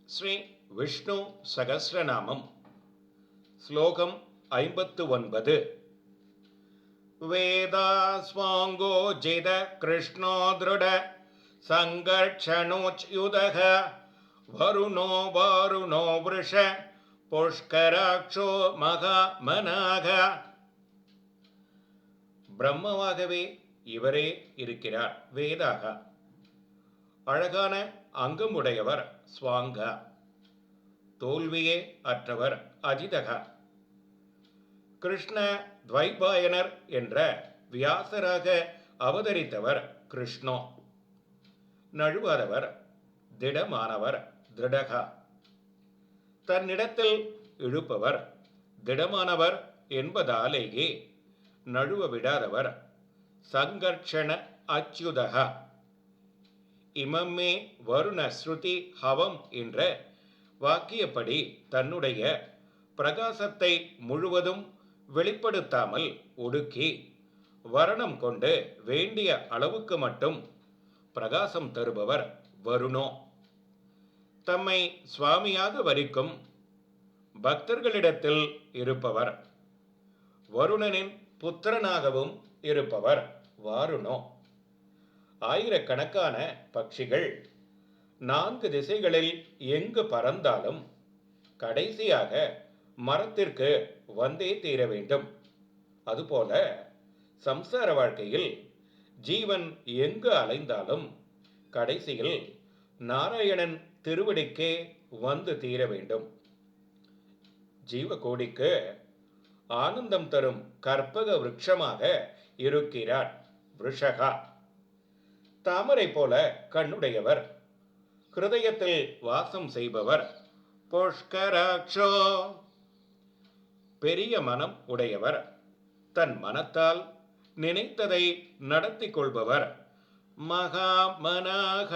ஸ்ரீ விஷ்ணு சகஸ்ரநாமம் ஸ்லோகம் 59. வேதாஸ்வாங்கோஜித கிருஷ்ணோ திருட சங்கர்ஷணோச்யுதக வருணோ வாருணோ விருஷ புஷ்கராட்சோ மகாமனாக. பிரம்மமாகவே இவரே இருக்கிறார். வேதாக அழகான அங்கமுடையவர் ஸ்வாங்கா. தோல்வியே அற்றவர் அஜிதகா. கிருஷ்ண துவைபாயனர் என்ற வியாசராக அவதரித்தவர் கிருஷ்ணோ. நழுவாதவர், திடமானவர் திருடகா. தன்னிடத்தில் இழுப்பவர், திடமானவர் என்பதாலேயே நழுவ விடாதவர் சங்கர்ஷண அச்சுதகா. இமம்மே வருண ஸ்ருதி ஹவம் என்ற வாக்கியப்படி தன்னுடைய பிரகாசத்தை முழுவதும் வெளிப்படுத்தாமல் ஒடுக்கி வர்ணம் கொண்டு வேண்டிய அளவுக்கு மட்டும் பிரகாசம் தருபவர் வருணோ. தம்மை சுவாமியாக வரிக்கும் பக்தர்களிடத்தில் இருப்பவர். வருணனின் புத்திரனாகவும் இருப்பவர் வாருணோ. ஆயிரக்கணக்கான பட்சிகள் 4 திசைகளில் எங்கு பறந்தாலும் கடைசியாக மரத்திற்கு வந்தே தீர வேண்டும். அதுபோல சம்சார வாழ்க்கையில் ஜீவன் எங்கு அலைந்தாலும் கடைசியில் நாராயணன் திருவடிக்கே வந்து தீர வேண்டும். ஜீவகோடிக்கு ஆனந்தம் தரும் கற்பக விருட்சமாக இருக்கிறார் விருஷகா. தாமரை போல கண்ணுடையவர், ஹிருதயத்தில் வாசம் செய்பவர் புஷ்கராட்சோ. பெரிய மனம் உடையவர், தன் மனத்தால் நினைத்ததை நடத்தி கொள்பவர் மகாமனாக.